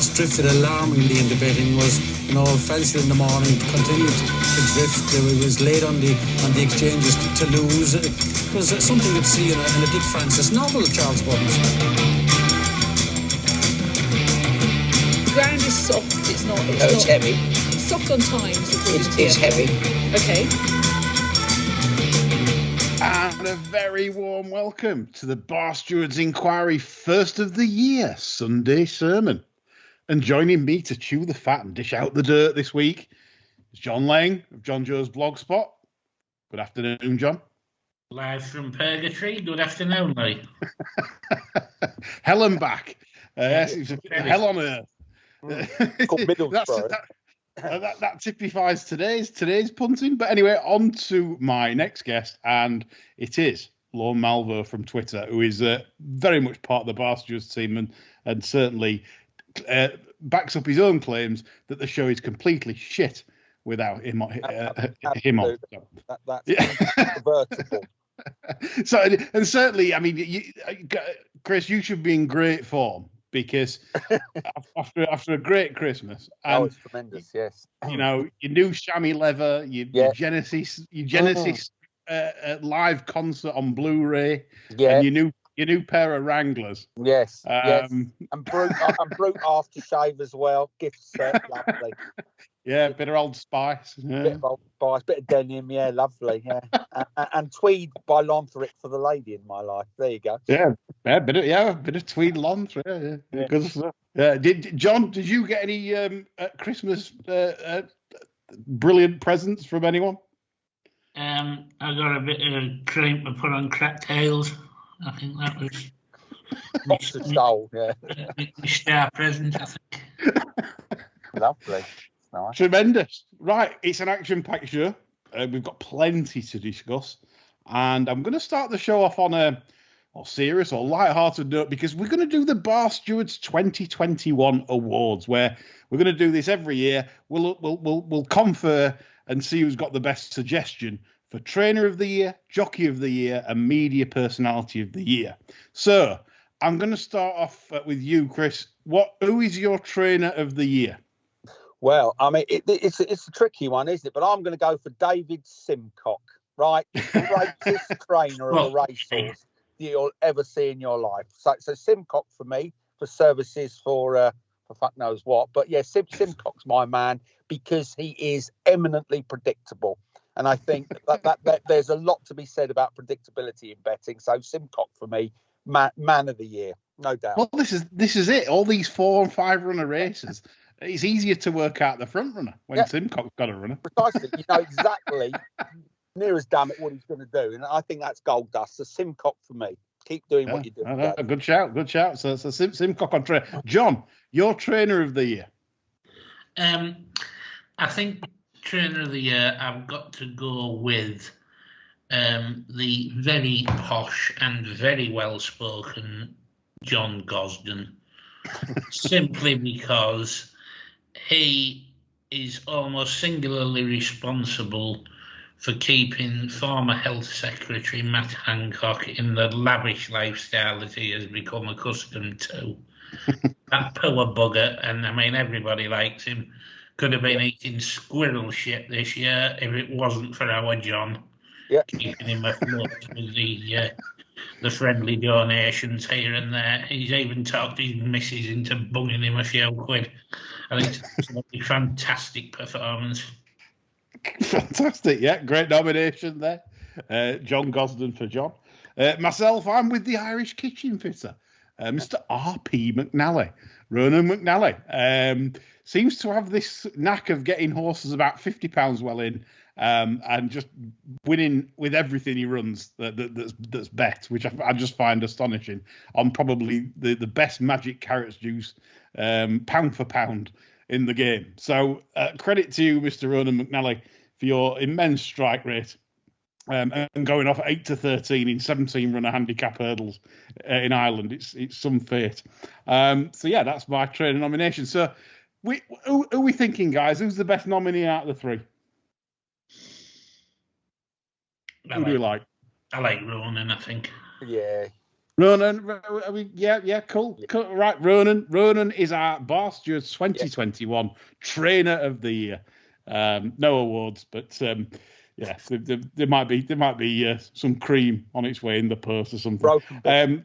horse drifted alarmingly in the betting was, Fencer in the morning continued to drift. It was late on the exchanges to lose. It was something you'd see in a Dick Francis novel, Charles Buttons. The ground is soft. It's heavy. It's soft on times. It's heavy. Okay. And a very warm welcome to the Barstewards Inquiry first of the year Sunday sermon. And joining me to chew the fat and dish out the dirt this week is John Lang of John Joe's Blogspot. Good afternoon, John. Live from Purgatory. Good afternoon, Lee. Hell and back. Yes, it's hell on earth. That typifies today's punting. But anyway, on to my next guest, and it is Lorne Malvo from Twitter, who is very much part of the Barstewards team and certainly backs up his own claims that the show is completely shit without him on. That's convertible. So, and certainly, I mean, Chris, you should be in great form. Because after a great Christmas, and it's tremendous. Yes, your new chamois leather, your Genesis live concert on Blu-ray, and your new pair of Wranglers. Yes, and Brute aftershave as well. Gift set, lovely. Yeah, bit of Old Spice. Yeah. Bit of Old Spice, bit of denim. Yeah, lovely. Yeah, and tweed by Lonthric for the lady in my life. There you go. Yeah, bit of tweed Lonthric. Yeah. Good stuff. John, did you get any Christmas brilliant presents from anyone? I got a bit of cream to put on crack tails. I think that was box of soul. Yeah, my star present. I think. Lovely. Nice. Tremendous. Right, it's an action-packed show. We've got plenty to discuss. And I'm going to start the show off on a serious or light-hearted note because we're going to do the Barstewards 2021 awards, where we're going to do this every year. We'll confer and see who's got the best suggestion for Trainer of the Year, Jockey of the Year, and Media Personality of the Year. So I'm going to start off with you, Chris. Who is your Trainer of the Year? Well, I mean, it's a tricky one, isn't it? But I'm going to go for David Simcock, right? The greatest trainer of a racehorse you'll ever see in your life. So Simcock for me, for services for fuck knows what. But yeah, Simcock's my man because he is eminently predictable. And I think that there's a lot to be said about predictability in betting. So Simcock for me, man of the year, no doubt. Well, this is it. All these 4 and 5 runner races. It's easier to work out the front runner when Simcock's got a runner. Precisely. You know exactly, near as damn it, what he's going to do. And I think that's gold dust. So Simcock for me. Keep doing what you're doing. Good shout. So Simcock on trainer. John, your Trainer of the Year. I think Trainer of the Year, I've got to go with the very posh and very well-spoken John Gosden. Simply because he is almost singularly responsible for keeping former Health Secretary Matt Hancock in the lavish lifestyle that he has become accustomed to. That poor bugger, and I mean, everybody likes him, could have been eating squirrel shit this year if it wasn't for our John keeping him afloat with the friendly donations here and there. He's even talked his missus into bugging him a few quid. I think it's a fantastic performance. Fantastic, yeah. Great nomination there. John Gosden for John. Myself, I'm with the Irish kitchen fitter, Mr. R.P. McNally. Ronan McNally seems to have this knack of getting horses about £50 well in, and just winning with everything he runs that's bet, which I just find astonishing, on probably the best Magic Carrots juice pound for pound in the game. So credit to you, Mr. Ronan McNally, for your immense strike rate, and going off 8-13 in 17 runner handicap hurdles in Ireland. It's some fate. So yeah, that's my trainer nomination. So who are we thinking, guys? Who's the best nominee out of the three? Who do you like? I like Ronan, I think. Yeah. Ronan, I mean, yeah, cool. Right, Ronan is our Barstewards 2021 Trainer of the Year. No awards, but yeah, there might be some cream on its way in the post or something.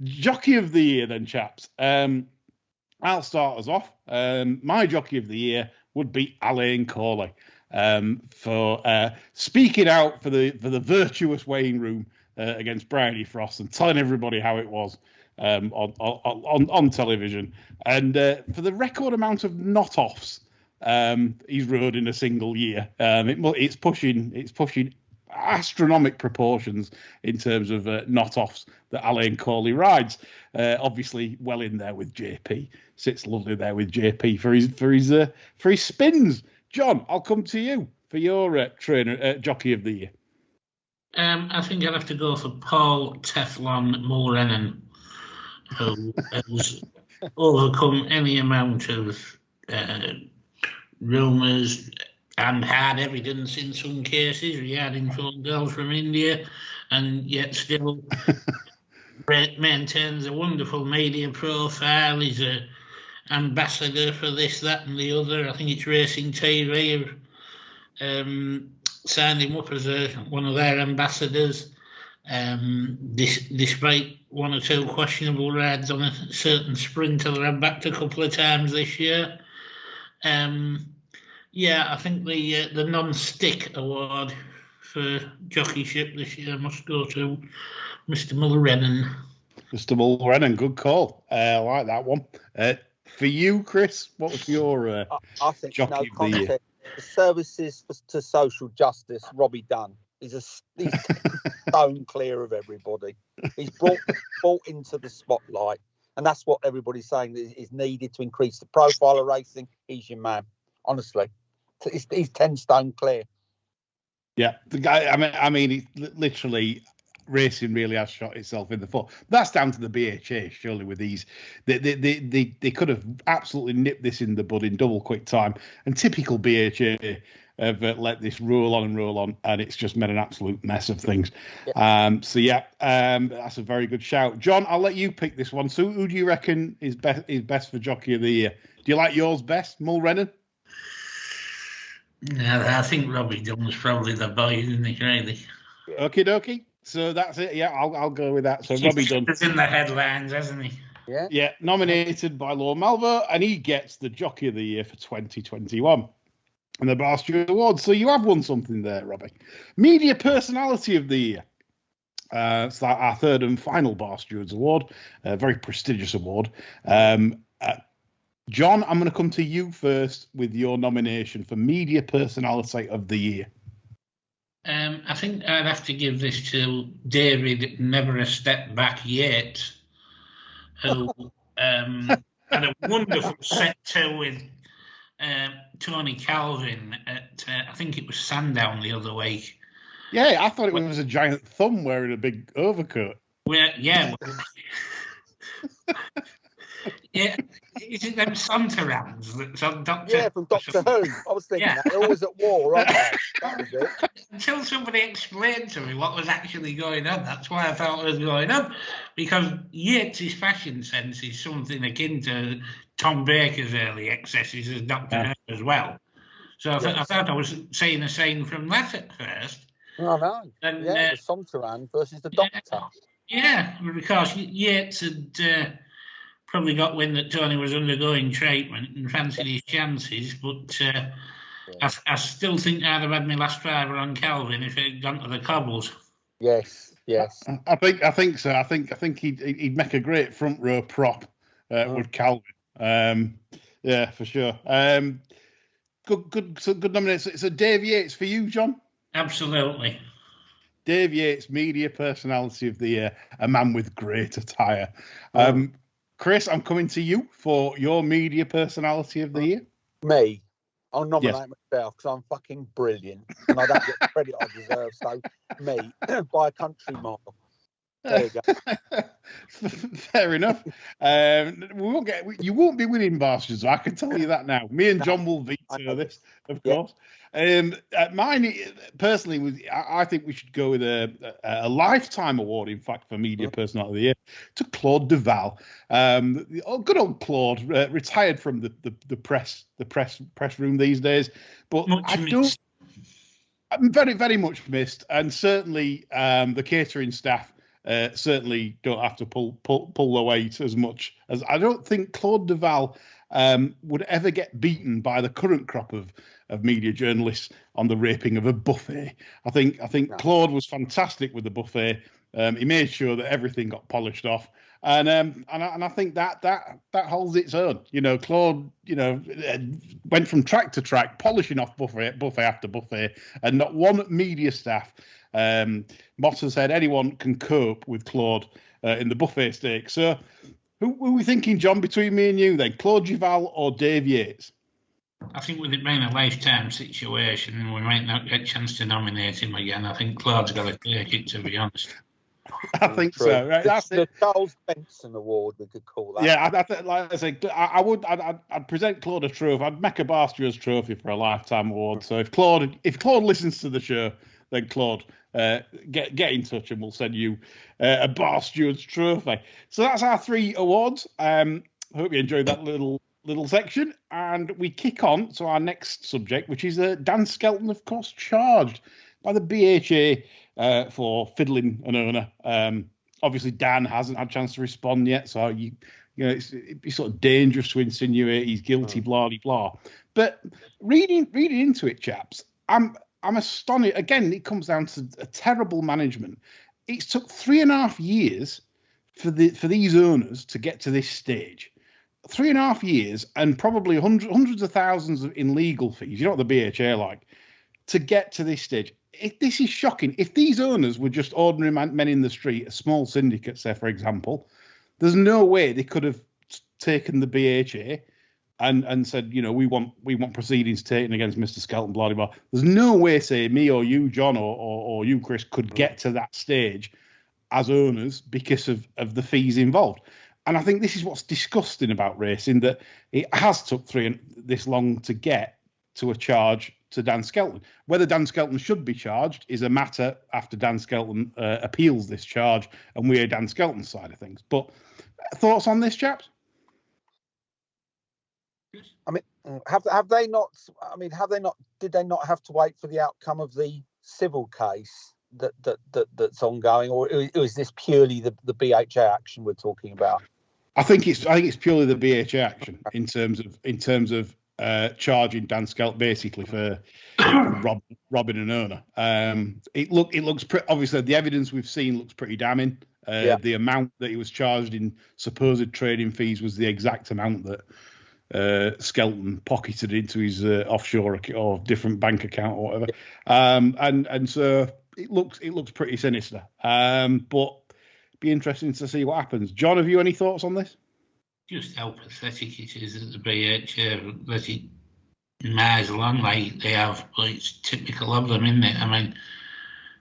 Jockey of the Year, then, chaps. I'll start us off. My Jockey of the Year would be Alain Corley. For speaking out for the virtuous weighing room against Bryony Frost and telling everybody how it was on television, and for the record amount of not-offs he's rode in a single year. It's pushing astronomical proportions in terms of not-offs that Alain Corley rides. Obviously, well in there with JP. Sits lovely there with JP for his spins. John, I'll come to you for your Jockey of the Year. I think I'd have to go for Paul Teflon Mulrennan, who has overcome any amount of rumours and hard evidence in some cases regarding phone girls from India, and yet still maintains a wonderful media profile. He's a ambassador for this, that, and the other. I think it's Racing TV have signed him up as one of their ambassadors. Despite one or two questionable rides on a certain sprinter that I've backed a couple of times this year. I think the non-stick award for jockeyship this year must go to Mr. Mulrennan. Mr. Mulrennan, good call. I like that one. For you, Chris, what was your I think Jockey of the Year? The services to social justice, Robbie Dunn. He's stone clear of everybody. He's brought into the spotlight, and that's what everybody's saying is needed to increase the profile of racing. He's your man, honestly. He's 10 stone clear. Yeah, the guy. I mean, he literally. Racing really has shot itself in the foot. That's down to the BHA, surely, with these. They could have absolutely nipped this in the bud in double quick time. And typical BHA have let this roll on, and it's just made an absolute mess of things. Yeah. That's a very good shout. John, I'll let you pick this one. So who do you reckon is best for Jockey of the Year? Do you like yours best, Mulrennan? I think Robbie Dunn's probably the boy, isn't he, really? Okie dokie. So that's it. Yeah, I'll go with that. So Robbie Dunn. He's in the headlines, hasn't he? Yeah. Nominated by Lord Malvo, and he gets the Jockey of the Year for 2021 and the Barstewards Awards. So you have won something there, Robbie. Media Personality of the Year. It's our third and final Barstewards Award. A very prestigious award. John, I'm going to come to you first with your nomination for Media Personality of the Year. I think I'd have to give this to David Never a Step Back Yet, who had a wonderful set two with Tony Calvin at, I think it was Sandown the other week. Yeah, I thought it was a giant thumb wearing a big overcoat. Yeah, is it them Santarans that's on Doctor? Yeah, from Doctor Who. I was thinking that. They're always at war, aren't they? That was it. Until somebody explained to me what was actually going on. That's why I thought it was going on. Because Yates' fashion sense is something akin to Tom Baker's early excesses as Doctor Who as well. So I thought I was seeing a scene from that at first. Oh, no. And, the Santaran versus the Doctor. Yeah, because Yates had... probably got wind that Tony was undergoing treatment and fancied his chances, but I still think I'd have had my last driver on Calvin if it had gone to the cobbles. Yes. I think so. I think he'd make a great front row prop with Calvin. Yeah, for sure. Good nomination. So Dave Yates for you, John? Absolutely. Dave Yates, Media Personality of the Year, a man with great attire. Chris, I'm coming to you for your Media Personality of the Year. Me? I'll nominate myself because I'm fucking brilliant and I don't get the credit I deserve. So me, by a country mile. There you go. Fair enough. You won't be winning Barstewards. I can tell you that now. Me and John will veto this, of course. Mine personally I think we should go with a lifetime award, in fact, for Media Personality of the Year, to Claude Duval. Good old Claude, retired from the press room these days, but I'm very, very much missed, and certainly the catering staff certainly don't have to pull the weight as much as I don't think Claude Duval would ever get beaten by the current crop of media journalists on the raping of a buffet. I think Claude was fantastic with the buffet. He made sure that everything got polished off, and I think that holds its own. Claude, went from track to track, polishing off buffet after buffet, and not one media staff. Motta said anyone can cope with Claude in the buffet stakes. So, who were we thinking, John, between me and you then? Claude Duval or Dave Yates? I think with it being a lifetime situation, we might not get a chance to nominate him again. I think Claude's got to take it, to be honest. I think so. Right, that's the Charles Benson Award, we could call that. Yeah, like I say, I'd present Claude a trophy. I'd make a Barstewards trophy for a lifetime award. So if Claude listens to the show, then Claude, get in touch and we'll send you a Barstewards trophy. So that's our 3 awards. Hope you enjoyed that little section, and we kick on to our next subject, which is Dan Skelton, of course, charged by the BHA for fiddling an owner. Obviously, Dan hasn't had a chance to respond yet, so it'd be sort of dangerous to insinuate he's guilty, blah blah blah. But reading into it, chaps, I'm astonished. Again, it comes down to a terrible management. It's took 3.5 years for these owners to get to this stage. 3.5 years, and probably hundreds of thousands in legal fees. You know what the BHA like, to get to this stage. This is shocking. If these owners were just ordinary men in the street, a small syndicate, say, for example, there's no way they could have taken the BHA and said, we want proceedings taken against Mr. Skelton, blah, blah, blah. There's no way, say, me or you, John, or you, Chris, could get to that stage as owners because of the fees involved. And I think this is what's disgusting about racing, that it has took this long to get to a charge to Dan Skelton. Whether Dan Skelton should be charged is a matter after Dan Skelton appeals this charge, and we hear Dan Skelton's side of things. But thoughts on this, chaps? I mean, have they not? Did they not have to wait for the outcome of the civil case that's ongoing, or is this purely the BHA action we're talking about? I think it's purely the BHA action in terms of charging Dan Skelton basically for robbing an owner. It looks obviously the evidence we've seen looks pretty damning. The amount that he was charged in supposed trading fees was the exact amount that Skelton pocketed into his offshore or different bank account or whatever. And so it looks pretty sinister. But be interesting to see what happens. John, have you any thoughts on this? Just how pathetic it is that the BHA let it march along like they have, but it's typical of them, isn't it? I mean,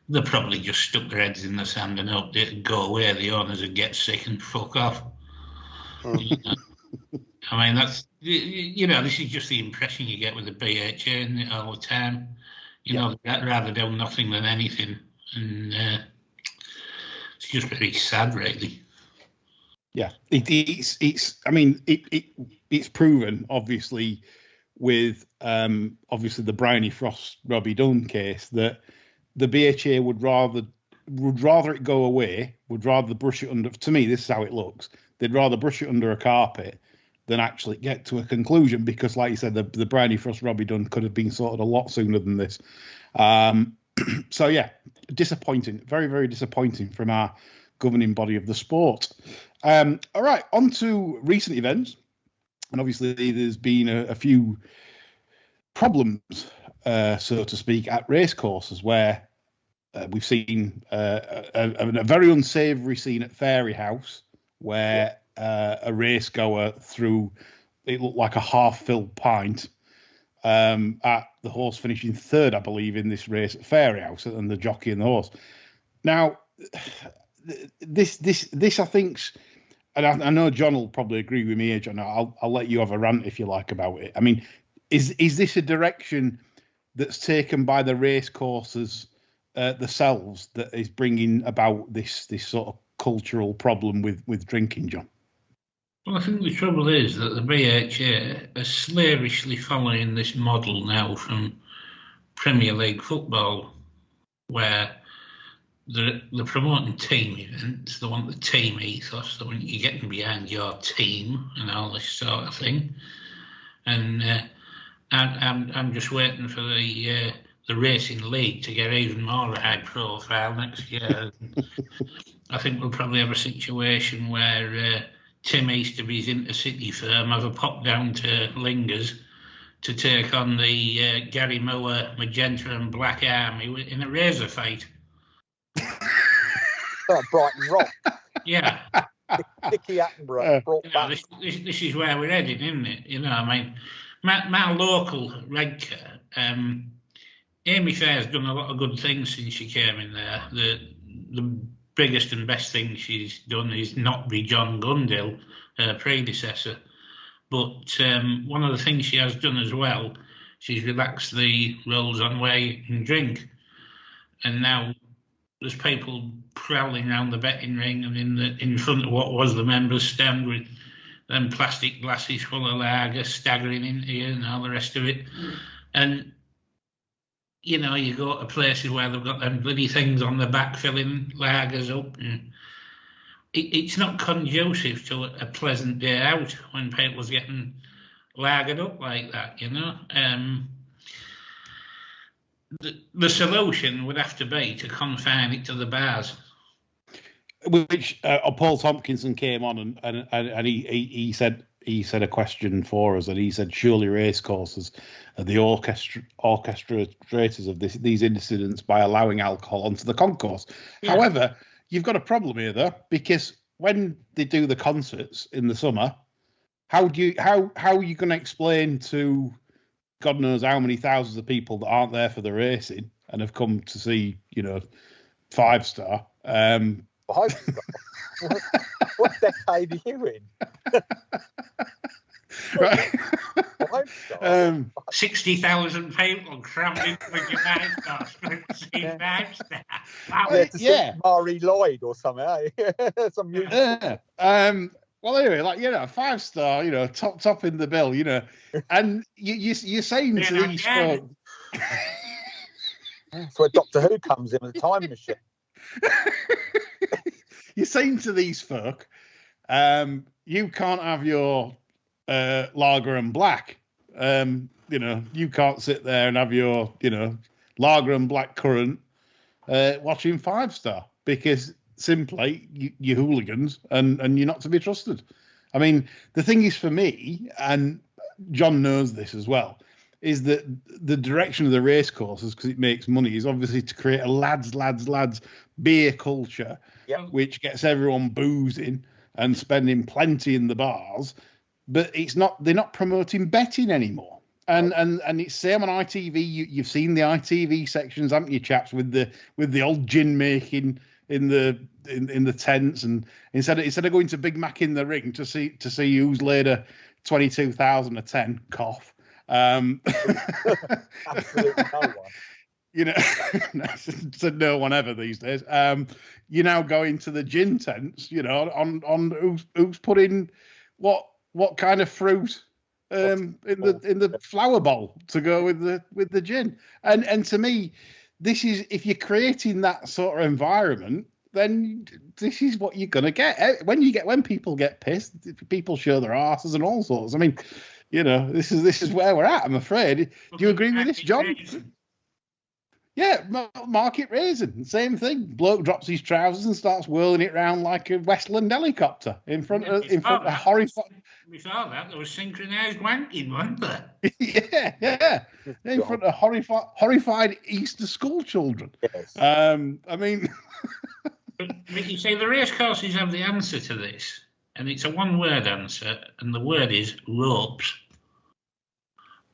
they probably just stuck their heads in the sand and hoped it'd go away, the owners would get sick and fuck off. I mean, that's, this is just the impression you get with the BHA all the time. They'd rather do nothing than anything. And it's just very sad, really. Yeah, it's proven, obviously, with obviously the Bryony Frost Robbie Dunn case, that the BHA would rather it go away, would rather brush it under. To me, this is how it looks. They'd rather brush it under a carpet than actually get to a conclusion, because, like you said, the Bryony Frost Robbie Dunn could have been sorted a lot sooner than this. So yeah, disappointing, very, very disappointing from our governing body of the sport. All right, on to recent events. And obviously there's been a few problems, so to speak, at racecourses where we've seen a very unsavoury scene at Fairyhouse where a race goer threw, it looked like a half-filled pint at the horse finishing third, I believe, in this race at Fairyhouse, and the jockey and the horse. Now, this I think's, and I know John will probably agree with me, John. I'll let you have a rant if you like about it. I mean, is this a direction that's taken by the racecourses themselves that is bringing about this sort of cultural problem with drinking, John? Well, I think the trouble is that the BHA are slavishly following this model now from Premier League football, where they're promoting team events. They want the team ethos. They want you getting behind your team and all this sort of thing. And I'm just waiting for the racing league to get even more high profile next year. I think we'll probably have a situation where Tim Easterby's intercity firm have a pop down to Lingers to take on the Gary Moore Magenta and Black Army in a razor fight. Brighton Rock. Yeah. Dickie Attenborough brought back. This is where we're heading, isn't it? You know, I mean, my local Redcar, Amy Fair's done a lot of good things since she came in there. The biggest and best thing she's done is not be John Gundil, her predecessor. But one of the things she has done as well, she's relaxed the rules on where you can drink. And now there's people prowling around the betting ring and in front of what was the members' stand with them plastic glasses full of lager staggering into you and all the rest of it. And, you know, you go to places where they've got them bloody things on the back filling lagers up. And it's not conducive to a pleasant day out when people's getting lagered up like that, you know. The solution would have to be to confine it to the bars. Which Paul Tompkinson came on and he said a question for us, and he said surely racecourses are the orchestrators of these incidents by allowing alcohol onto the concourse. Yeah. However, you've got a problem here though, because when they do the concerts in the summer, how are you going to explain to God knows how many thousands of people that aren't there for the racing and have come to see, you know, 5 Star? What decade are you in? Right. 5 Star? 60,000 people crammed into the United States. Yeah. Mari Lloyd or something. Eh? Some music. Yeah. Well, anyway, like, you know, 5 Star, you know, top in the bill, you know, and you're saying to these folks. That's where Doctor Who comes in with a time machine. You're saying to these folk, you can't have your lager and black. You know, you can't sit there and have your, you know, lager and black currant watching 5 Star because simply you're hooligans and you're not to be trusted. I mean, the thing is for me, and John knows this as well, is that the direction of the race courses, because it makes money, is obviously to create a lads beer culture, yep, which gets everyone boozing and spending plenty in the bars. But they're not promoting betting anymore. And it's same on ITV. You've seen the ITV sections, haven't you, chaps, with the old gin making in the tents, and instead of going to Big Mac in the ring to see who's laid a 22,000 a 10 cough. Absolutely no one. You know, said no one ever these days. You now go into the gin tents, you know, on who's putting what kind of fruit in the flower bowl to go with the gin. And to me, this is, if you're creating that sort of environment, then this is what you're gonna get. When people get pissed, people show their asses and all sorts. I mean, you know, this is where we're at, I'm afraid. Do you agree with this, John? Yeah, market raising, same thing. Bloke drops his trousers and starts whirling it around like a Westland helicopter in front of horrified. We saw that. There was synchronised wanking, wasn't there? yeah. In front of horrified Easter school children. Yes. I mean, but you see, the racecourses have the answer to this, and it's a one-word answer, and the word is ropes.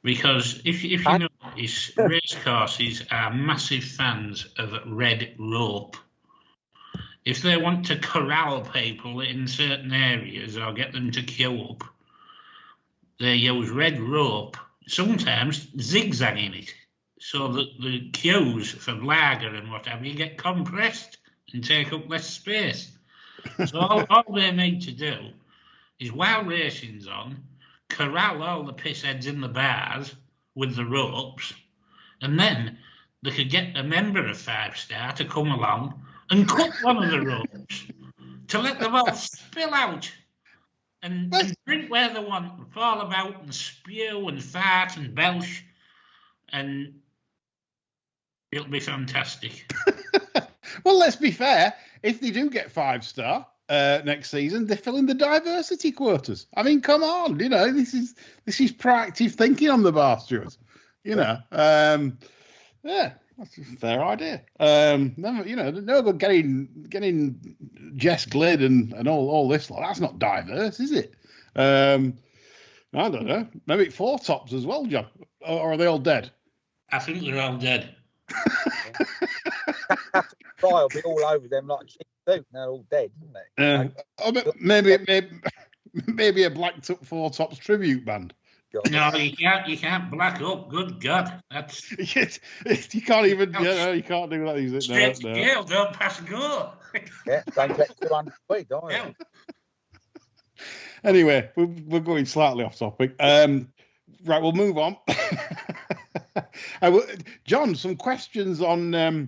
Because if you notice, racecourses are massive fans of red rope. if they want to corral people in certain areas or get them to queue up, they use red rope, sometimes zigzagging it, so that the queues for lager and whatever you get compressed and take up less space. So all they need to do is, while racing's on, corral all the pissheads in the bars with the ropes, and then they could get a member of 5 Star to come along and cut one of the ropes to let them all spill out and drink where they want and fall about and spew and fart and belch, and it'll be fantastic. Well, let's be fair. If they do get 5 Star next season, they're filling the diversity quotas. I mean, come on, this is proactive thinking on the Barstewards. Yeah, that's a fair idea. No good getting Jess Glid and all this lot. That's not diverse, is it? I don't know. Maybe 4 Tops as well, John. Or are they all dead? I think they're all dead. I'll be all over them like cheap soup. They're all dead, isn't they? Maybe a blacked up 4 Tops tribute band. God. No, you can't black up. Good God, that's you can't even. You can't do that. Is it? Straight to jail, don't pass go. Yeah, don't get 200 quid, don't you? Yeah. Anyway, we're going slightly off topic. Right, we'll move on. John, some questions on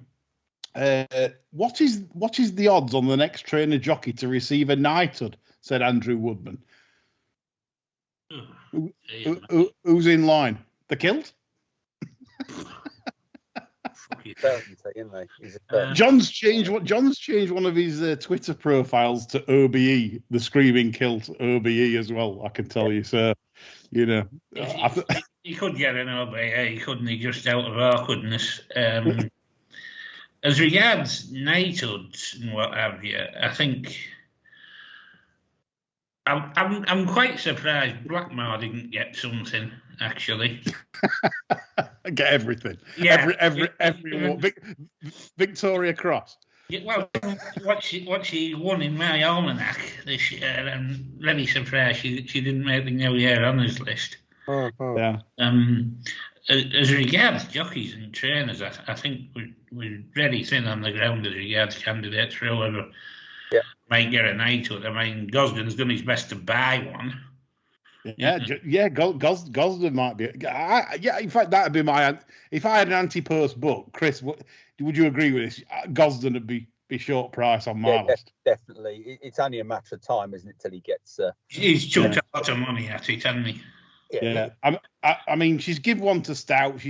what is the odds on the next trainer jockey to receive a knighthood? Said Andrew Woodman. Who's in line? The Kilt? John's changed one of his Twitter profiles to OBE, the Screaming Kilt OBE as well. I can tell you, sir. He could get an OBE, couldn't he? Just out of awkwardness. As regards knighthoods and what have you, I think. I'm quite surprised Blackmore didn't get something, actually. Get everything. Yeah. Every Victoria Cross. Yeah, well, what she won in my almanac this year, I'm really surprised she didn't make the New Year honours list. Yeah. As regards jockeys and trainers, I think we're very thin on the ground as regards candidates for whoever might get a knighthood. I mean, Gosden's done his best to buy one. Gosden might be. In fact, that'd be my. If I had an anti-post book, Chris, would you agree with this? Gosden would be short price on my list. Definitely. It's only a matter of time, isn't it, till he gets. He's chucked a lot of money at it, hasn't he? Yeah. I mean, she's give one to Stout.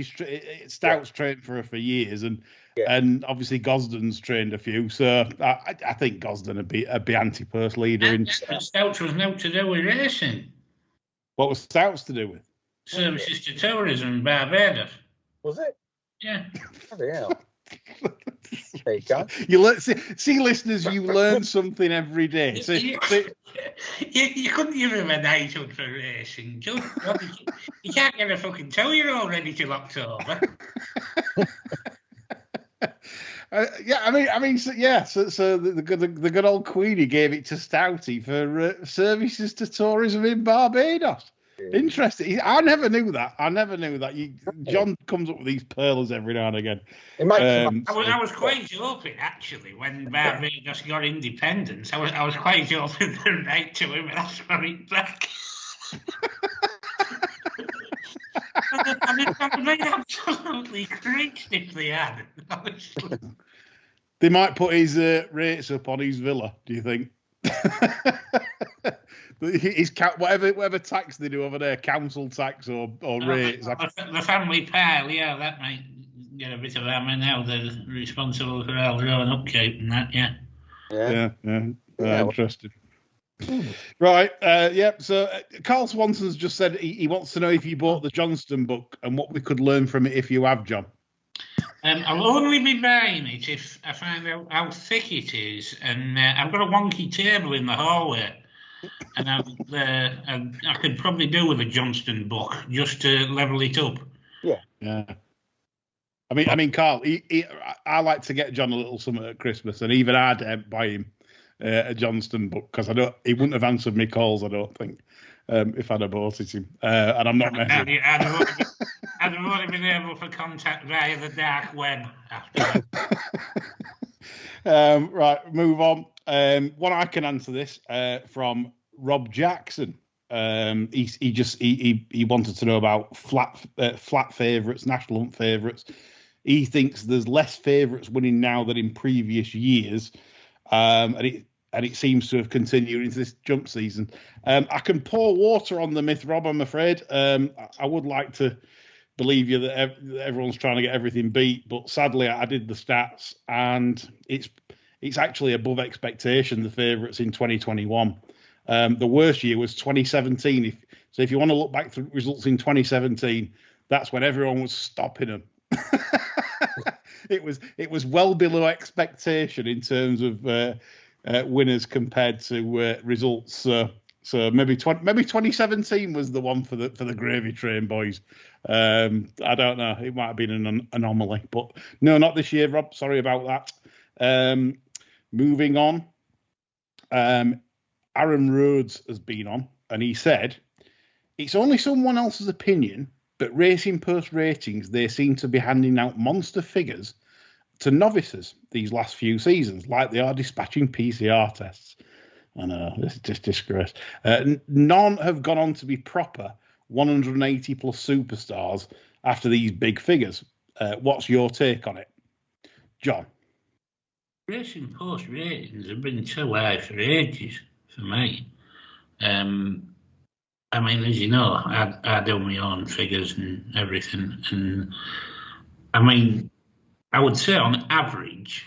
Stout's trained for her for years, and obviously Gosden's trained a few. So I think Gosden would be anti-post leader. Stout's was now to do with racing. What was Stout's to do with? Services to tourism in Barbados. Was it? Yeah. Bloody hell. There you go. See, listeners, you learn something every day. You couldn't give him a knighthood for racing. You can't get a fucking 2-year-old ready till October. So the good old Queenie gave it to Stouty for services to tourism in Barbados. Yeah. Interesting. I never knew that. John comes up with these pearls every now and again. I was quite hoping, actually, when Barbados got independence, I was quite hoping they'd write to him and ask for it back. I'd be absolutely creased if they had. Honestly. They might put his rates up on his villa, do you think? His whatever tax they do over there, council tax or rates. The family pile, yeah, that might get a bit of hammer now. They're responsible for all their own upkeep and that, yeah. Yeah. Interesting. Right, so Carl Swanson's just said he wants to know if you bought the Johnston book and what we could learn from it if you have, John. I'll only be buying it if I find out how thick it is, and I've got a wonky table in the hallway, and I could probably do with a Johnston book just to level it up. Yeah. I I mean, Carl. I like to get John a little something at Christmas, and even I'd buy him a Johnston book because he wouldn't have answered me calls. I don't think if I'd have bought it him, and I'm not messing. I'd have only been able to contact via the dark web after. Right, move on. One I can answer this from Rob Jackson. He wanted to know about flat favourites, national hunt favourites. He thinks there's less favourites winning now than in previous years, and it seems to have continued into this jump season. I can pour water on the myth, Rob. I'm afraid. I would like to believe you that everyone's trying to get everything beat, but sadly, I did the stats, and it's actually above expectation. The favourites in 2021. The worst year was 2017. So if you want to look back to results in 2017, that's when everyone was stopping them. It was well below expectation in terms of winners compared to results. So maybe 2017 was the one for the gravy train boys. I don't know. It might have been an anomaly, but no, not this year, Rob. Sorry about that. Moving on. Aaron Rhodes has been on, and he said, it's only someone else's opinion, but Racing Post ratings, they seem to be handing out monster figures to novices these last few seasons, like they are dispatching PCR tests. I know, this is just disgrace. None have gone on to be proper 180 plus superstars after these big figures. What's your take on it, John? Racing Post ratings have been too high for ages for me. I mean, as you know, I do my own figures and everything, and I mean, I would say on average,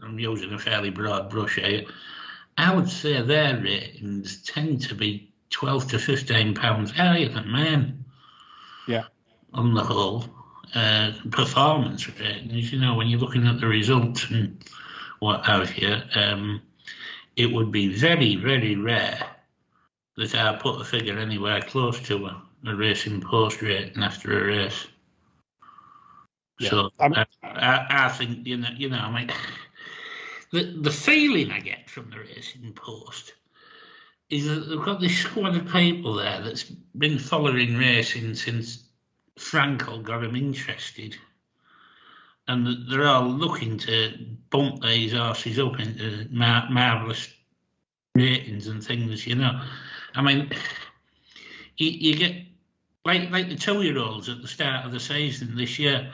I'm using a fairly broad brush here, I would say their ratings tend to be 12 to 15 pounds higher than mine. Yeah. On the whole, performance ratings, you know, when you're looking at the results and what have you, it would be very, very rare that I put a figure anywhere close to a Racing Post rating after a race. Yeah. So I think, you know, I mean, the feeling I get from the Racing Post is that they've got this squad of people there that's been following racing since Frankel got them interested, and that they're all looking to bump these horses up into marvellous ratings and things, you know. I mean, you get like the 2-year-olds at the start of the season this year.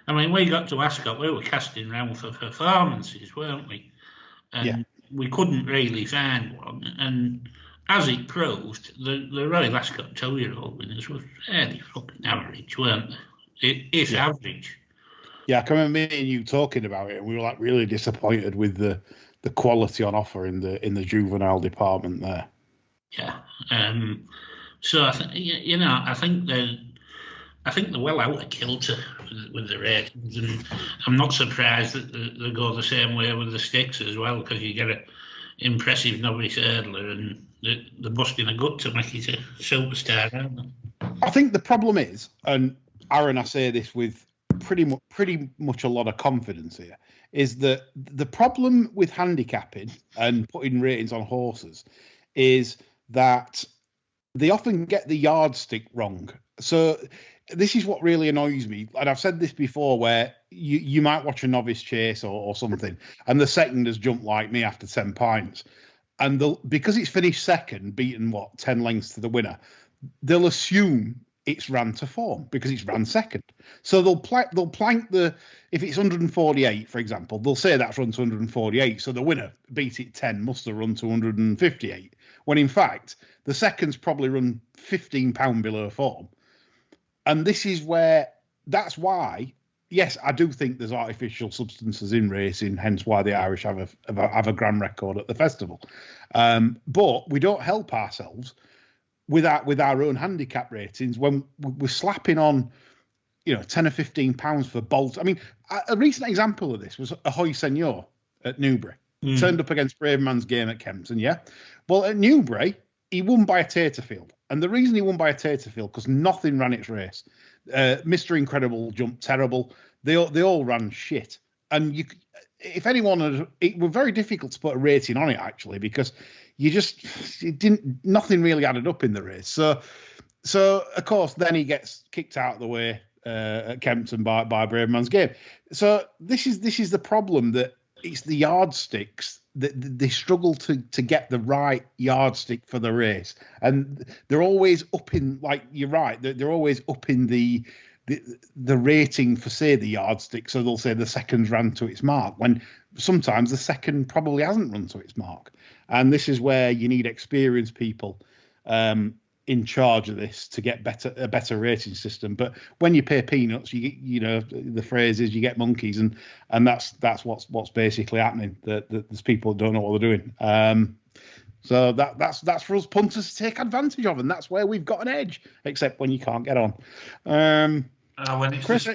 I mean, we got to Ascot, we were casting round for performances, weren't we? And we couldn't really find one. And as it proved, the Royal Ascot 2-year-old winners were fairly fucking average, weren't they? It's average. Yeah, I can remember me and you talking about it, and we were like really disappointed with the quality on offer in the juvenile department there. Yeah. So I think I think they're well out of kilter with the ratings, and I'm not surprised that they go the same way with the sticks as well, because you get an impressive novice hurdler and they're busting a gut to make it a superstar, aren't they? I think the problem is, and Aaron, I say this with pretty much a lot of confidence here, is that the problem with handicapping and putting ratings on horses is that they often get the yardstick wrong. So this is what really annoys me. And I've said this before, where you might watch a novice chase or something, and the second has jumped like me after 10 pints. And because it's finished second, beaten 10 lengths to the winner, they'll assume it's ran to form because it's ran second. So they'll plank if it's 148, for example, they'll say that's run to 148. So the winner beat it 10, must have run to 158. When in fact, the second's probably run 15 pound below form. And this is that's why, yes, I do think there's artificial substances in racing, hence why the Irish have a grand record at the festival. But we don't help ourselves with our own handicap ratings when we're slapping on, 10 or 15 pounds for bolts. I mean, a recent example of this was Ahoy Senor at Newbury. Turned up against Braveman's Game at Kempton, yeah? Well, at Newbury, he won by a Taterfield. And the reason he won by a Taterfield, because nothing ran its race. Mr. Incredible jumped terrible. They all ran shit. And if anyone it was very difficult to put a rating on it actually, because nothing really added up in the race. So of course then he gets kicked out of the way at Kempton by Braveman's Game. So this is the problem, that it's the yardsticks that they struggle to get the right yardstick for the race, and they're always up in, like, you're right, they're always up in the rating for, say, the yardstick. So they'll say the second's ran to its mark, when sometimes the second probably hasn't run to its mark. And this is where you need experienced people in charge of this to get a better rating system. But when you pay peanuts, you know the phrase is you get monkeys, and that's what's basically happening. That there's people that don't know what they're doing. So that's for us punters to take advantage of, and that's where we've got an edge. Except when you can't get on. When it's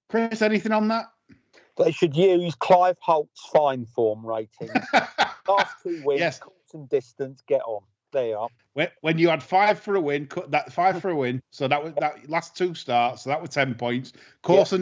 Chris, anything on that? They should use Clive Holt's fine form rating. Last 2 wins, Yes. course and distance, get on. There you are. When you had 5 for a win, that 5 for a win. So that last 2 starts. So that was 10 points. Course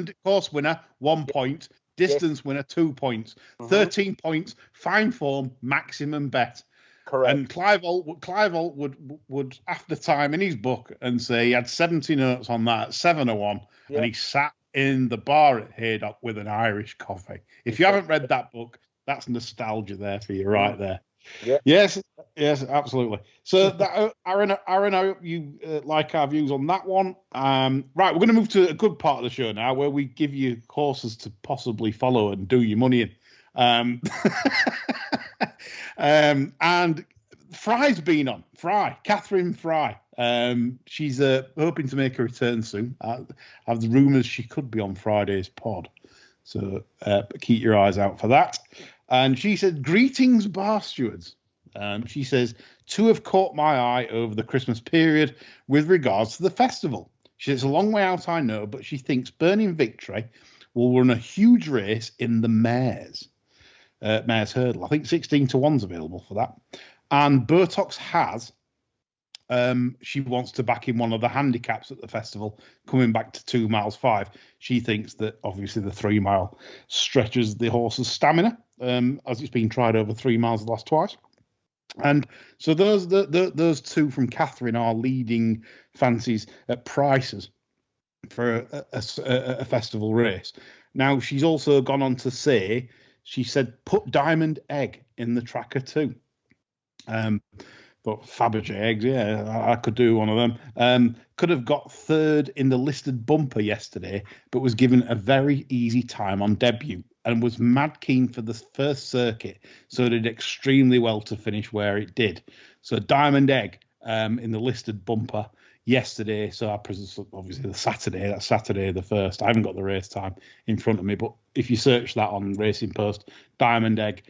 winner 1 point. Distance winner 2 points. 13 points. Fine form maximum bet. Correct. And Clive Holt would after time in his book and say he had 70 notes on that, 7-1, and he sat in the bar at Haydock with an Irish coffee. If you haven't read that book, that's nostalgia there for you right there. Yeah. Yes, absolutely. So, Aaron, I hope you like our views on that one. Right, we're going to move to a good part of the show now, where we give you horses to possibly follow and do your money in. And Fry's been on. Catherine Fry. She's hoping to make a return soon. I have the rumours she could be on Friday's pod. So keep your eyes out for that. And she said, "Greetings, Barstewards." She says, "2 have caught my eye over the Christmas period with regards to the festival. She says, it's a long way out, I know, but she thinks Burning Victory will run a huge race in the Mares Hurdle. I think 16-1's available for that. And Burtox has, she wants to back in one of the handicaps at the festival, coming back to 2 miles 5. She thinks that obviously the 3 mile stretches the horse's stamina, as it's been tried over 3 miles the last twice. And so those 2 from Catherine are leading fancies at prices for a festival race. Now, she's also gone on to say, she said, put Diamond Egg in the tracker too. But Fabergé eggs, I could do one of them. Could have got 3rd in the listed bumper yesterday, but was given a very easy time on debut and was mad keen for the first circuit, so did extremely well to finish where it did. So Diamond Egg in the listed bumper yesterday. So I presume obviously that's Saturday the 1st. I haven't got the race time in front of me, but if you search that on Racing Post, Diamond Egg,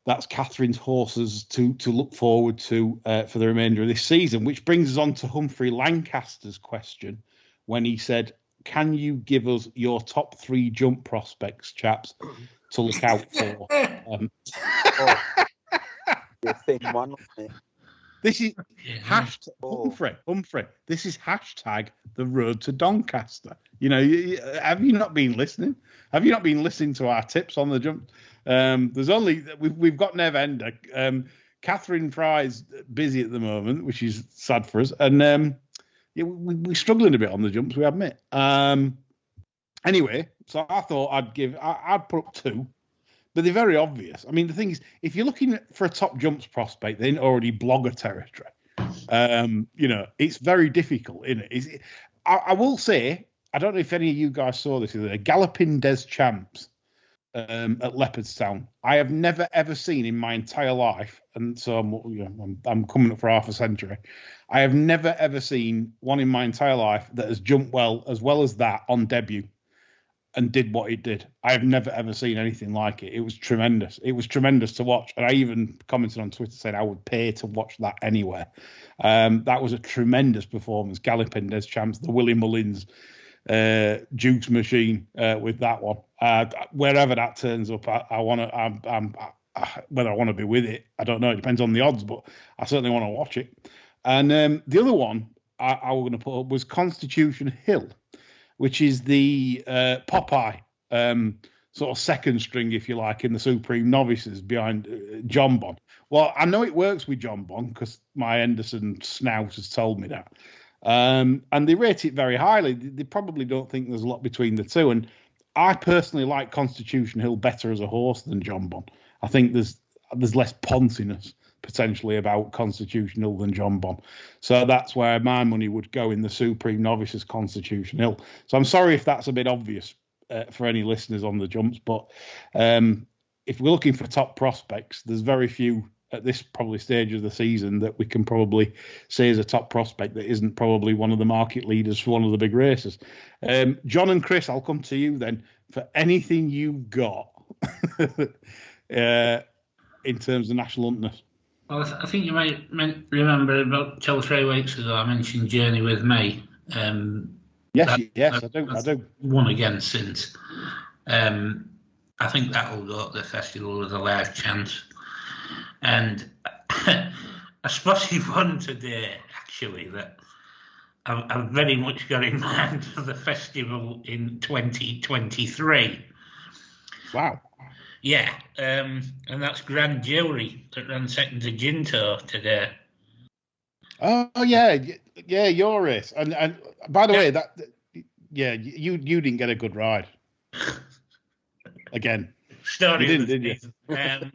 that's Catherine's horses to look forward to for the remainder of this season, which brings us on to Humphrey Lancaster's question when he said, "Can you give us your top 3 jump prospects, chaps, to look out for?" The thin one, wasn't it? This is Humphrey. This is hashtag the road to Doncaster. You know, have you not been listening? Have you not been listening to our tips on the jump? We've got Nev Ender. Catherine Fry's busy at the moment, which is sad for us, and we're struggling a bit on the jumps, we admit. Anyway, so I thought I'd put up 2, but they're very obvious. I mean, the thing is, if you're looking for a top jumps prospect, they're in already blogger territory. You know, it's very difficult, isn't it? I will say, I don't know if any of you guys saw this, Galloping Des Champs at Leopardstown. I have never ever seen in my entire life, and so I'm coming up for half a century. I have never ever seen one in my entire life that has jumped as well as that on debut and did what it did. I have never ever seen anything like it. It was tremendous. It was tremendous to watch, and I even commented on Twitter saying I would pay to watch that anywhere. That was a tremendous performance. Galloping Des Champs, the Willie Mullins Duke's machine with that one. Wherever that turns up, whether I want to be with it, I don't know. It depends on the odds, but I certainly want to watch it. And the other one I was going to put up was Constitution Hill. which is the Popeye sort of second string, if you like, in the Supreme Novices behind John Bon. Well, I know it works with John Bon because my Henderson snout has told me that. And they rate it very highly. They probably don't think there's a lot between the two. And I personally like Constitution Hill better as a horse than John Bon. I think there's less ponciness potentially about Constitution Hill than John Bon. So that's where my money would go in the Supreme Novices Constitution Hill. So I'm sorry if that's a bit obvious for any listeners on the jumps, but if we're looking for top prospects, there's very few at this probably stage of the season that we can probably say is a top prospect that isn't probably one of the market leaders for one of the big races. John and Chris, I'll come to you then for anything you've got in terms of national huntness. Well, I think you might remember about 2 or 3 weeks ago I mentioned Journey with Me. Yes, I do. Won again since. I think that will go at the festival with a live chance. And I spotted one today, actually, that I've very much got in mind for the festival in 2023. Wow. Yeah, and that's Grand Jewelry that ran second to Ginto today. Oh yeah, your race. And by the way, you didn't get a good ride. Again, Story you didn't, did you?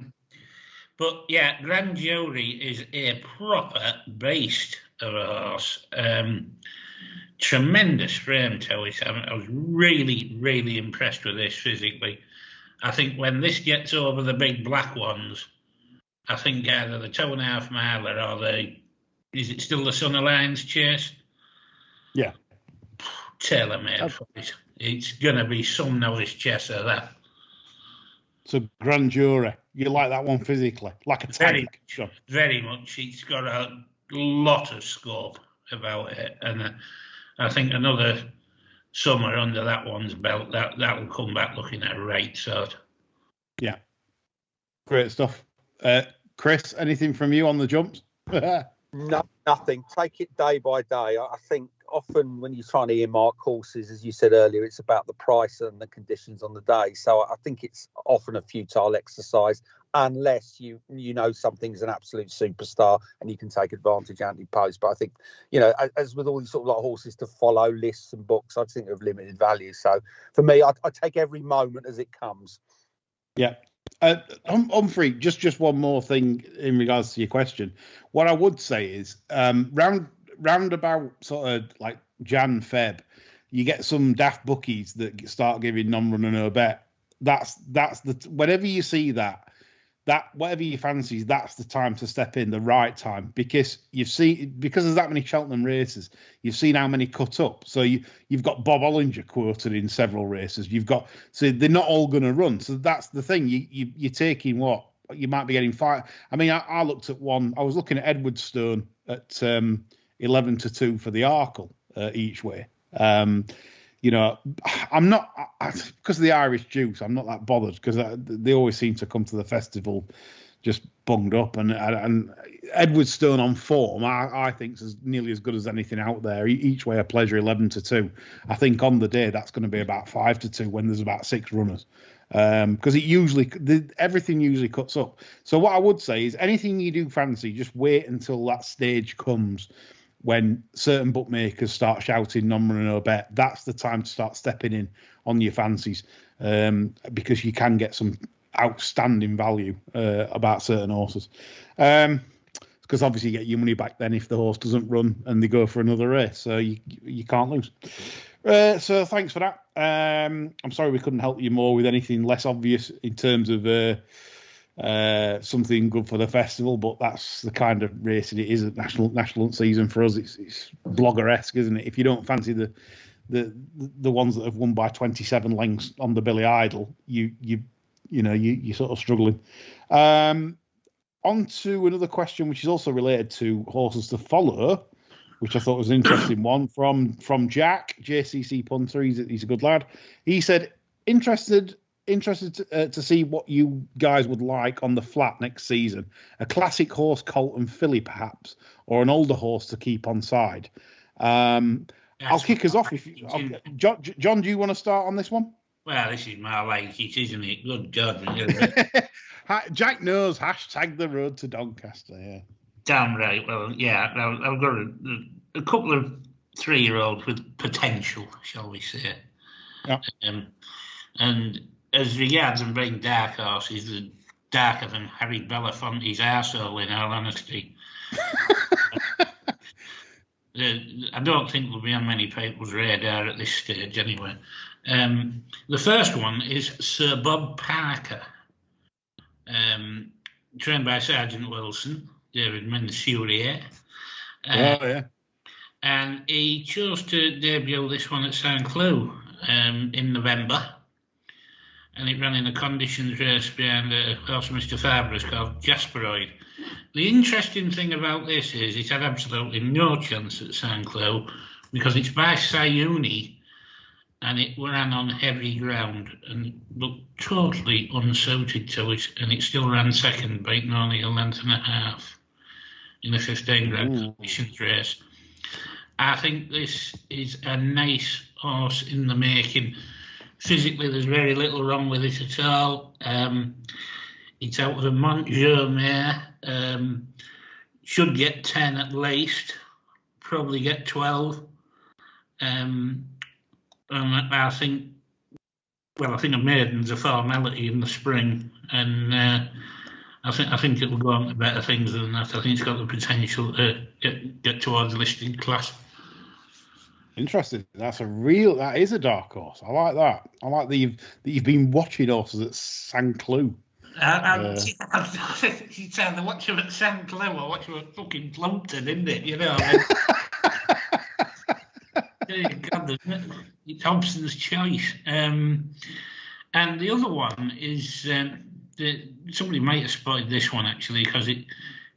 But yeah, Grand Jewelry is a proper beast of a horse. Tremendous frame to it. I was really, really impressed with this physically. I think when this gets over the big black ones, I think either the 2.5 miler or is it still the Son Alliance chase? Yeah. Tailor-made for it. It's going to be some novice chaser, that. So Grand Jury, you like that one physically, like a tank. Very much. It's got a lot of scope about it, and I think another summer under that one's belt, that will come back looking at a right sort. Yeah, great stuff. Chris, anything from you on the jumps? No, nothing. Take it day by day. I think often when you're trying to earmark horses, as you said earlier, it's about the price and the conditions on the day. So I think it's often a futile exercise unless you know something's an absolute superstar and you can take advantage anti-post. But I think, as with all these sort of like horses to follow, lists and books, I think of limited value. So for me, I take every moment as it comes. Yeah. Humphrey, just one more thing in regards to your question. What I would say is round about sort of like Jan, Feb, you get some daft bookies that start giving non-run and no bet. That's whenever you see that whatever you fancy, that's the time to step in, the right time, because there's that many Cheltenham races, you've seen how many cut up. So you've got Bob Ollinger quoted in several races. So they're not all going to run. So that's the thing. You're taking what you might be getting 5. I mean, I looked at one. I was looking at Edwardstone at 11-2 for the Arkle each way. I'm not, because of the Irish juice, I'm not that bothered because they always seem to come to the festival just bunged up. And Edwardstone on form, I think is nearly as good as anything out there. Each way a pleasure, 11-2. I think on the day that's going to be about 5-2 when there's about 6 runners. Because everything usually cuts up. So what I would say is anything you do fancy, just wait until that stage comes. When certain bookmakers start shouting non-run no bet, that's the time to start stepping in on your fancies, because you can get some outstanding value about certain horses. Because obviously you get your money back then if the horse doesn't run and they go for another race, so you can't lose. So thanks for that. I'm sorry we couldn't help you more with anything less obvious in terms of something good for the festival, but that's the kind of racing it is at national hunt season for us. It's blogger-esque, isn't it? If you don't fancy the ones that have won by 27 lengths on the Billy Idol, you're sort of struggling. On to another question, which is also related to horses to follow, which I thought was an interesting one from Jack, JCC Punter. He's a good lad. He said, interested to see what you guys would like on the flat next season. A classic horse, colt and filly perhaps, or an older horse to keep on side. I'll kick us off. John, do you want to start on this one? Well, this is my like it, isn't it? Good God. Jack knows, hashtag the road to Doncaster, yeah. Damn right. Well, yeah, I've got a couple of 3-year-olds with potential, shall we say. Yeah. And as regards them being dark horses, they're darker than Harry Belafonte's arsehole, in all honesty. I don't think they'll be on many people's radar at this stage, anyway. The first one is Sir Bob Parker, trained by Sergeant Wilson, David Mansourier. Yeah. And he chose to debut this one at St. Cloud in November. And it ran in a conditions race behind a horse Mr. Fabre's called Jasperoid. The interesting thing about this is it had absolutely no chance at St. Cloud because it's by Sayuni and it ran on heavy ground and looked totally unsuited to it, and it still ran second, beating only a length and a half in the 15 grand conditions race. I think this is a nice horse in the making. Physically, there's very little wrong with it at all. It's out of a Montjeu mare. Should get 10 at least, probably get 12. I think a maiden's a formality in the spring, and I think it will go on to better things than that. I think it's got the potential to get towards listed class. Interesting. That is a dark horse. I like that. I like that you've been watching horses at St. Cloud. It's either watch him at St. Cloud or watch him at fucking Plumpton, isn't it? You know. I mean, God, it's Hobson's choice. And the other one is somebody might have spotted this one actually because it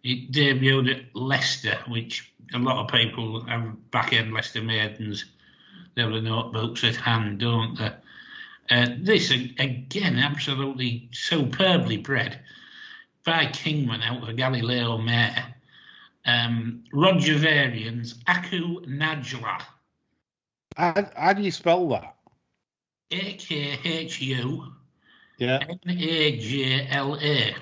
debuted at Leicester, which a lot of people have back-end Leicester maidens. They have the notebooks at hand, don't they? This, again, absolutely superbly bred by Kingman out of a Galileo mare. Roger Varian's Aku Najla. How do you spell that? AKHU NAJLA.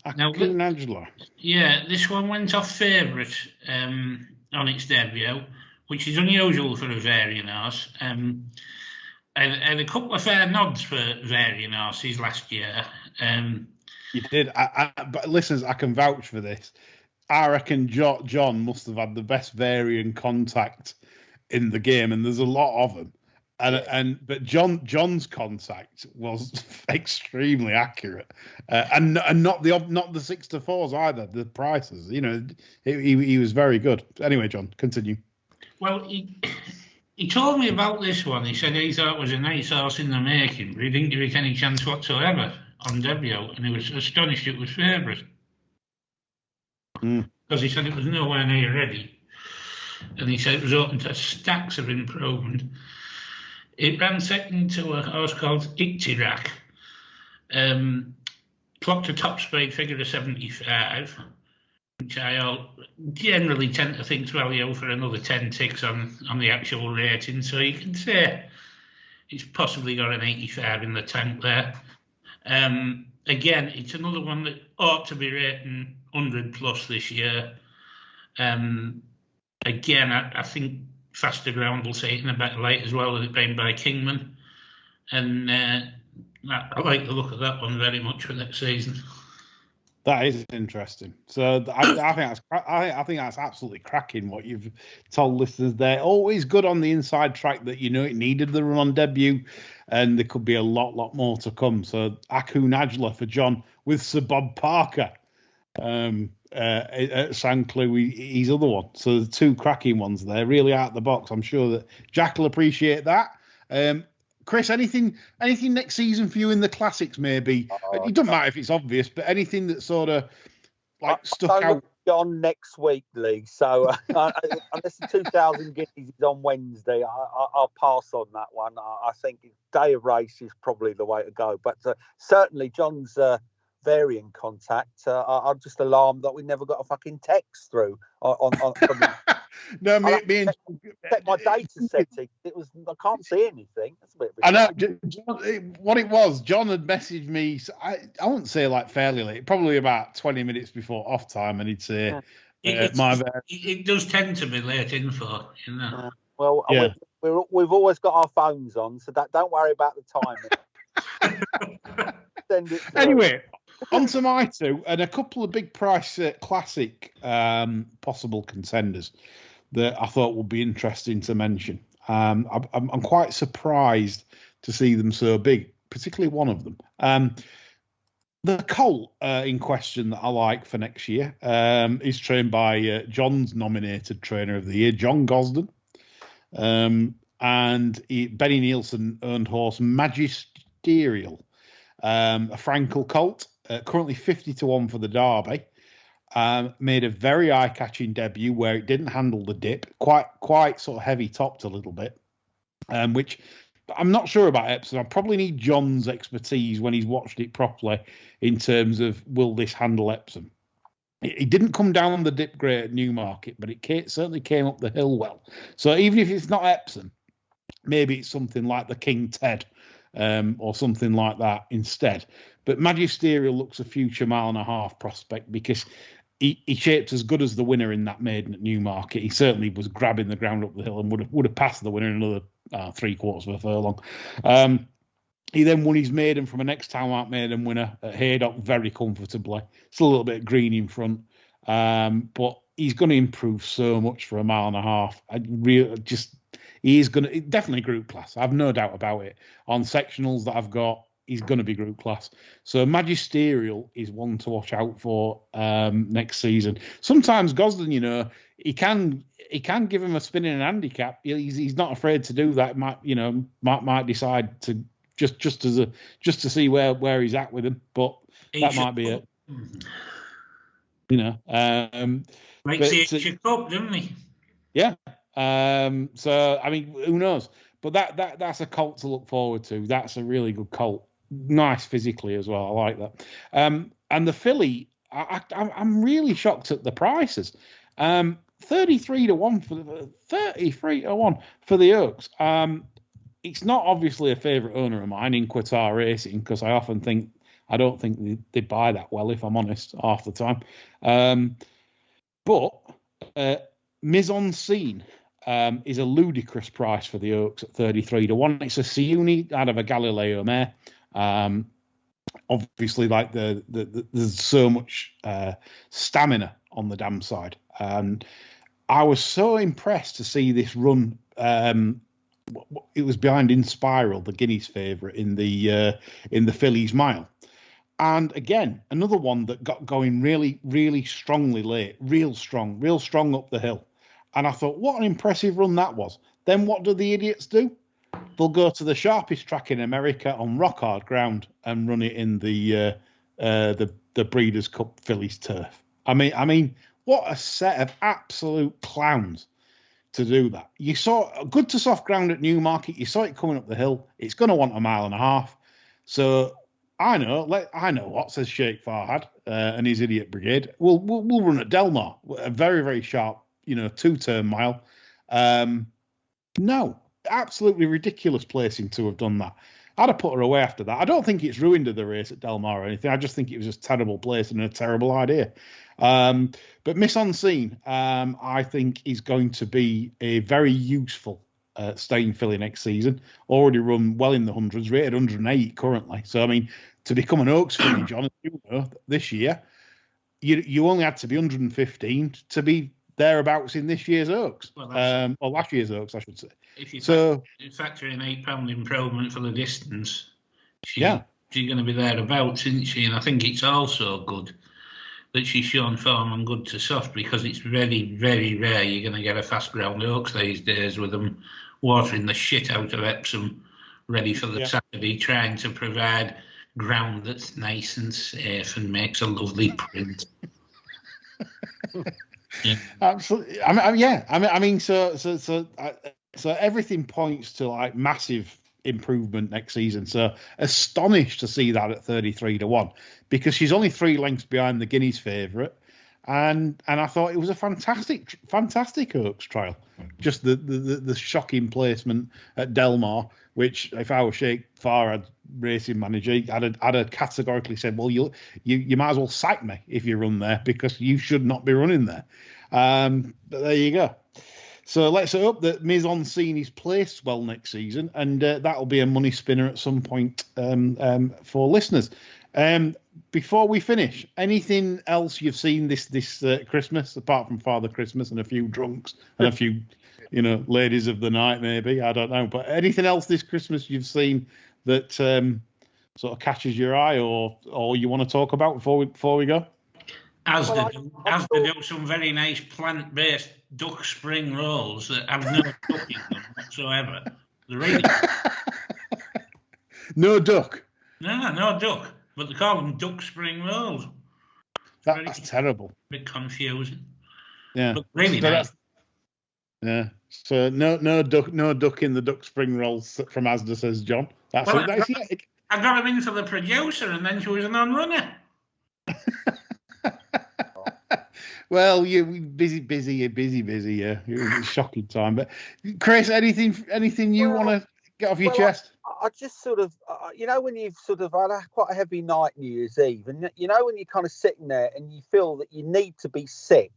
Aku Najla. Yeah, this one went off favourite on its debut, which is unusual for a Varian horse. I had a couple of fair nods for Varian horses last year. You did, but listeners, I can vouch for this. I reckon John must have had the best Varian contact in the game, and there's a lot of them. But John's contact was extremely accurate, and not the 6-4s either. The prices, he was very good. Anyway, John, continue. Well, he told me about this one. He said he thought it was a nice horse in the making, but he didn't give it any chance whatsoever on debut, and he was astonished it was favourite. Because he said it was nowhere near ready, and he said it was open to stacks of improvement. It ran second to a horse called Iktirak, clocked a top speed figure of 75, which I generally tend to think value for another 10 ticks on the actual rating, so you can say it's possibly got an 85 in the tank there. Again, it's another one that ought to be rating 100 plus this year. Again, I think faster ground will see it in a better light as well, with it being by Kingman. And I like the look of that one very much for next season. That is interesting. So I think that's absolutely cracking what you've told listeners there. Always good on the inside track that it needed the run on debut, and there could be a lot more to come. So Aku Najla for John with Sir Bob Parker at St. Cloud, he's other one. So the two cracking ones there, really out of the box. I'm sure that Jack will appreciate that. Chris, anything next season for you in the classics? Maybe it doesn't matter if it's obvious, but anything that sort of stuck out. On next week, Lee. So unless the 2,000 guineas is on Wednesday, I'll pass on that one. I think day of race is probably the way to go. But certainly John's Varian contact. I'm just alarmed that we never got a fucking text through on No, me and check my data setting. I can't see anything. That's a bit. I know. What it was, John had messaged me. I wouldn't say like fairly late, probably about 20 minutes before off time, and he'd say, It does tend to be late info, you know. Well, yeah. we've always got our phones on, so don't worry about the timing. Send it through. Anyway, on to my two, and a couple of big price classic possible contenders that I thought would be interesting to mention. I'm quite surprised to see them so big, particularly one of them. The colt in question that I like for next year is trained by John's nominated trainer of the year, John Gosden. And Benny Nielsen owned horse Magisterial, a Frankel colt, currently 50-1 for the Derby. Made a very eye-catching debut where it didn't handle the dip, quite sort of heavy topped a little bit, which I'm not sure about Epsom. I probably need John's expertise when he's watched it properly in terms of will this handle Epsom. It didn't come down the dip great at Newmarket, but it certainly came up the hill well. So even if it's not Epsom, maybe it's something like the King Ted or something like that instead. But Magisterial looks a future 1.5 mile prospect because he shaped as good as the winner in that maiden at Newmarket. He certainly was grabbing the ground up the hill and would have passed the winner in another 3/4 of a furlong. He then won his maiden from a next time out maiden winner at Haydock very comfortably. It's a little bit green in front, but he's going to improve so much for 1.5 miles. He is going to definitely group class. I have no doubt about it. On sectionals that I've got, he's going to be group class. So Magisterial is one to watch out for next season. Sometimes Gosden, he can give him a spin in an handicap. He's not afraid to do that. Might decide to just to see where he's at with him. But that might be it. Makes the Asia Cup, doesn't he? Yeah. So I mean, who knows? But that's a colt to look forward to. That's a really good colt. Nice physically as well. I like that. And the filly, I'm really shocked at the prices. 33-1 for the Oaks. It's not obviously a favourite owner of mine in Qatar Racing because I don't think they buy that well, if I'm honest, half the time. But Mise en Scene is a ludicrous price for the Oaks at 33-1. It's a Siuni out of a Galileo mare. Obviously, like there's so much stamina on the dam side. I was so impressed to see this run. It was behind Inspiral, the Guineas favourite in the Fillies Mile, and again another one that got going really, really strongly late, real strong up the hill. And I thought, what an impressive run that was. Then what do the idiots do? They'll go to the sharpest track in America on rock hard ground and run it in the Breeders' Cup Fillies turf. I mean, what a set of absolute clowns to do that. You saw good to soft ground at Newmarket. You saw it coming up the hill. It's going to want 1.5 miles. So I know what, says Sheikh Farhad and his idiot brigade. We'll run at Delmar, a very, very sharp, 2-turn mile. No, absolutely ridiculous placing to have done that. I'd have put her away after that. I don't think it's ruined the race at Delmar or anything. I just think it was just terrible placing and a terrible idea. But Mise en Scene, I think, is going to be a very useful staying filly next season. Already run well in the hundreds, rated 108 currently. So, I mean, to become an Oaks filly, John, this year, you only had to be 115 to be thereabouts in this year's Oaks, or last year's Oaks, I should say. If you factor in £8 improvement for the distance, she's going to be thereabouts, isn't she? And I think it's also good that she's shown form and good to soft, because it's very, very rare you're going to get a fast ground Oaks these days with them watering the shit out of Epsom, ready for the Saturday, trying to provide ground that's nice and safe and makes a lovely print. Yeah. Absolutely. So everything points to like massive improvement next season. So astonished to see that at 33-1, because she's only 3 lengths behind the Guineas favourite, and I thought it was a fantastic Oaks trial. Just the shocking placement at Del Mar, which if I was Sheikh Farhad racing manager, I'd have categorically said, well, you might as well sack me if you run there, because you should not be running there. But there you go. So let's hope that Mise en Scene is placed well next season, and that'll be a money spinner at some point for listeners. Before we finish, anything else you've seen this Christmas, apart from Father Christmas and a few drunks and a few, ladies of the night, maybe? I don't know. But anything else this Christmas you've seen that sort of catches your eye or you want to talk about before we go? Asda do some very nice plant-based duck spring rolls that have no duck in them whatsoever. They're really no duck. No duck, but they call them duck spring rolls. That's terrible. A bit confusing. Yeah, but really nice. Yeah. So no duck in the duck spring rolls from Asda, says John. I got him into the producer, and then she was a non-runner. Well, you're busy. Yeah, it was a shocking time. But Chris, anything you want to get off your chest? I just sort of, when you've sort of had quite a heavy night New Year's Eve, and when you're kind of sitting there and you feel that you need to be sick,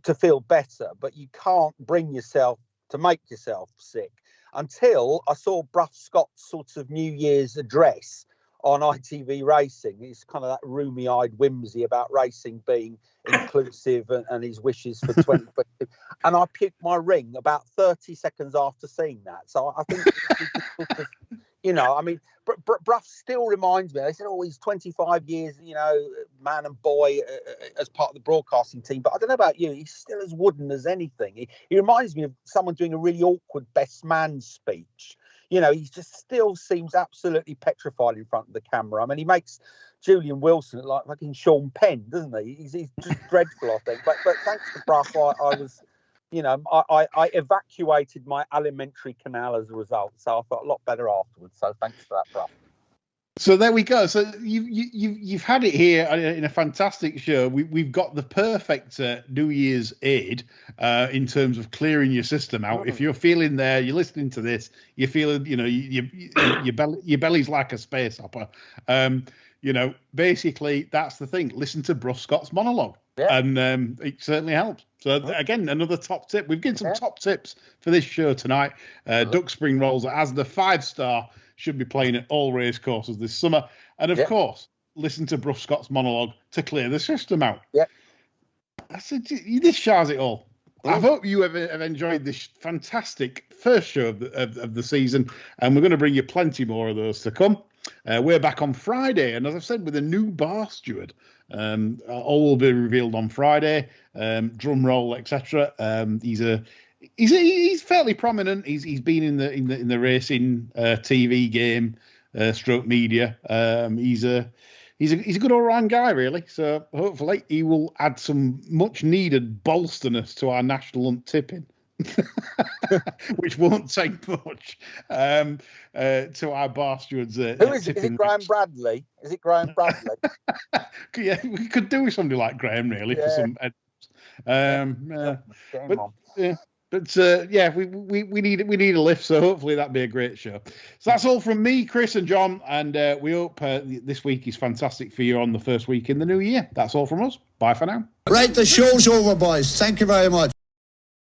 to feel better, but you can't bring yourself to make yourself sick. Until I saw Bruff Scott's sort of New Year's address on ITV Racing. It's kind of that roomy-eyed whimsy about racing being inclusive and his wishes for 2022. And I puked my ring about 30 seconds after seeing that. So I think, Bruff still reminds me. They said, he's 25 years, man and boy as part of the broadcasting team. But I don't know about you, he's still as wooden as anything. He reminds me of someone doing a really awkward best man speech. He just still seems absolutely petrified in front of the camera. I mean, he makes Julian Wilson look like fucking Sean Penn, doesn't he? He's just dreadful, I think. But thanks to Bruff, I was, I evacuated my alimentary canal as a result. So I felt a lot better afterwards. So thanks for that, Bruff. So there we go. So you've had it here in a fantastic show. We've got the perfect New Year's aid in terms of clearing your system out. If you're feeling there, you're listening to this, you're feeling, your belly's like a space hopper. Basically that's the thing. Listen to Bruff Scott's monologue, and it certainly helps. So again, another top tip. We've given some top tips for this show tonight. Duck spring rolls as the 5-star. Should be playing at all race courses this summer. And of course, listen to Bruff Scott's monologue to clear the system out. Yeah. This shars it all. I hope you have enjoyed this fantastic first show of the season. And we're going to bring you plenty more of those to come. We're back on Friday. And as I've said, with a new bar steward. All will be revealed on Friday. Drum roll, etc. He's fairly prominent. He's been in the racing TV game, stroke media. He's a good all round guy, really. So hopefully he will add some much needed bolsterness to our national ump tipping, which won't take much to our bar stewards. Who is it? Is it Graham Bradley? Yeah, we could do with somebody like Graham, really, for some. But we need a lift, so hopefully that'll be a great show. So that's all from me, Chris and John, and we hope this week is fantastic for you on the first week in the new year. That's all from us. Bye for now. Right, the show's over, boys. Thank you very much.